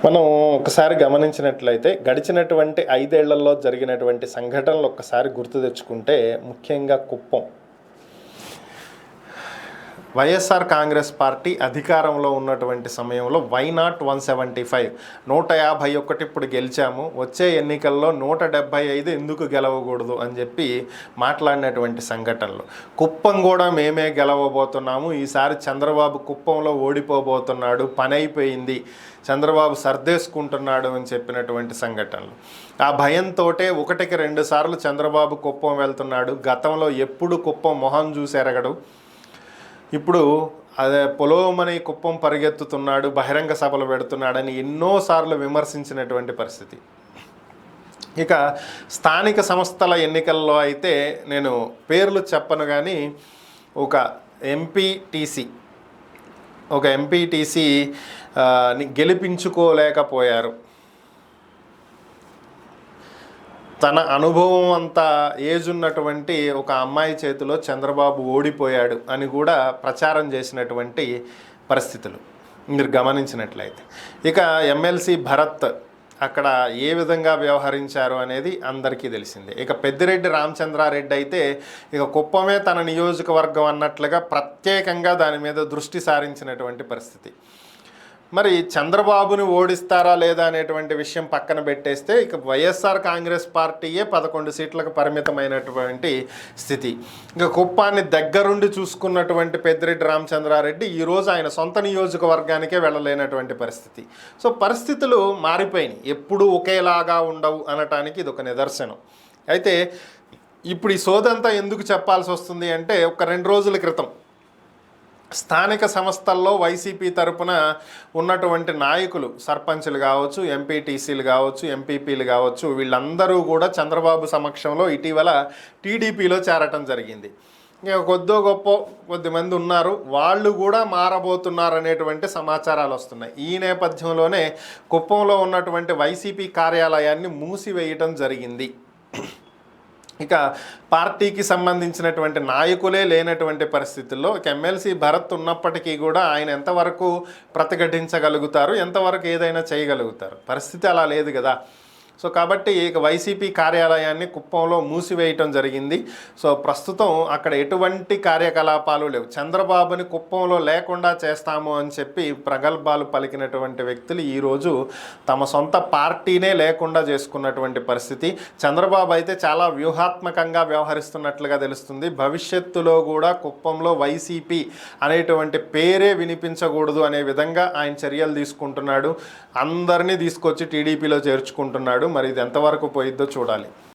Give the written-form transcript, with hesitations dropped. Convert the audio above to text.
మనం ఒకసారి గమనించినట్లయితే గడిచినటువంటి 5 ఏళ్లలో జరిగినటువంటి సంఘటనలు ఒక్కసారి గుర్తు తెచ్చుకుంటే ముఖ్యంగా కుప్పం. వైఎస్ఆర్ కాంగ్రెస్ పార్టీ అధికారంలో ఉన్నటువంటి సమయంలో వై నాట్ 175 151 ఇప్పుడు గెలిచాము, వచ్చే ఎన్నికల్లో 175 ఎందుకు గెలవకూడదు అని చెప్పి మాట్లాడినటువంటి సంఘటనలు. కుప్పం కూడా మేమే గెలవబోతున్నాము, ఈసారి చంద్రబాబు కుప్పంలో ఓడిపోబోతున్నాడు, పని అయిపోయింది, చంద్రబాబు సర్దేసుకుంటున్నాడు అని చెప్పినటువంటి సంఘటనలు. ఆ భయంతో ఒకటికి 2 సార్లు చంద్రబాబు కుప్పం వెళ్తున్నాడు. గతంలో ఎప్పుడు కుప్పం మొహం చూసి ఎరగడు, ఇప్పుడు అదే పొలోమని కుప్పం పరిగెత్తుతున్నాడు, బహిరంగ సభలు పెడుతున్నాడని ఎన్నోసార్లు విమర్శించినటువంటి పరిస్థితి. ఇక స్థానిక సంస్థల ఎన్నికల్లో అయితే నేను పేర్లు చెప్పను కానీ ఒక ఎంపీటీసీ గెలిపించుకోలేకపోయారు. తన అనుభవం అంతా ఏజ్ ఉన్నటువంటి ఒక అమ్మాయి చేతిలో చంద్రబాబు ఓడిపోయాడు అని కూడా ప్రచారం చేసినటువంటి పరిస్థితులు మీరు గమనించినట్లయితే. ఇక ఎమ్మెల్సీ భరత్ అక్కడ ఏ విధంగా వ్యవహరించారు అనేది అందరికీ తెలిసిందే. ఇక పెద్దిరెడ్డి రామచంద్రారెడ్డి అయితే ఇక కుప్పమే తన నియోజకవర్గం అన్నట్లుగా ప్రత్యేకంగా దాని మీద దృష్టి సారించినటువంటి పరిస్థితి. మరి చంద్రబాబుని ఓడిస్తారా లేదా అనేటువంటి విషయం పక్కన పెట్టేస్తే ఇక వైఎస్ఆర్ కాంగ్రెస్ పార్టీయే 11 సీట్లకు పరిమితమైనటువంటి స్థితి. ఇక కుప్పాన్ని దగ్గరుండి చూసుకున్నటువంటి పెద్దిరెడ్డి రామచంద్రారెడ్డి ఈరోజు ఆయన సొంత నియోజకవర్గానికే వెళ్ళలేనటువంటి పరిస్థితి. సో పరిస్థితులు మారిపోయినాయి, ఎప్పుడూ ఒకేలాగా ఉండవు అనటానికి ఇది ఒక నిదర్శనం. అయితే ఇప్పుడు ఈ సోదంతా ఎందుకు చెప్పాల్సి వస్తుంది అంటే, ఒక 2 రోజుల క్రితం స్థానిక సంస్థల్లో వైసీపీ తరపున ఉన్నటువంటి నాయకులు, సర్పంచులు కావచ్చు, ఎంపీటీసీలు కావచ్చు, ఎంపీపీలు కావచ్చు, వీళ్ళందరూ కూడా చంద్రబాబు సమక్షంలో ఇటీవల టీడీపీలో చేరటం జరిగింది. ఇంకా కొద్దిమంది ఉన్నారు, వాళ్ళు కూడా మారబోతున్నారు అనేటువంటి సమాచారాలు వస్తున్నాయి. ఈ నేపథ్యంలోనే కుప్పంలో ఉన్నటువంటి వైసీపీ కార్యాలయాన్ని మూసివేయటం జరిగింది. ఇక పార్టీకి సంబంధించినటువంటి నాయకులే లేనటువంటి పరిస్థితుల్లో ఇక ఎమ్మెల్సీ భరత్ ఉన్నప్పటికీ కూడా ఆయన ఎంతవరకు ప్రతిఘటించగలుగుతారు, ఎంతవరకు ఏదైనా చేయగలుగుతారు? పరిస్థితి అలా లేదు కదా. సో కాబట్టి ఇక వైసీపీ కార్యాలయాన్ని కుప్పంలో మూసివేయటం జరిగింది. సో ప్రస్తుతం అక్కడ ఎటువంటి కార్యకలాపాలు లేవు. చంద్రబాబుని కుప్పంలో లేకుండా చేస్తాము అని చెప్పి ప్రగల్భాలు పలికినటువంటి వ్యక్తులు ఈరోజు తమ సొంత పార్టీనే లేకుండా చేసుకున్నటువంటి పరిస్థితి. చంద్రబాబు అయితే చాలా వ్యూహాత్మకంగా వ్యవహరిస్తున్నట్లుగా తెలుస్తుంది. భవిష్యత్తులో కూడా కుప్పంలో వైసీపీ అనేటువంటి పేరే వినిపించకూడదు అనే విధంగా ఆయన చర్యలు తీసుకుంటున్నాడు. అందరినీ తీసుకొచ్చి టీడీపీలో చేర్చుకుంటున్నాడు. మరి ఇది ఎంతవరకు పోయిద్దో చూడాలి.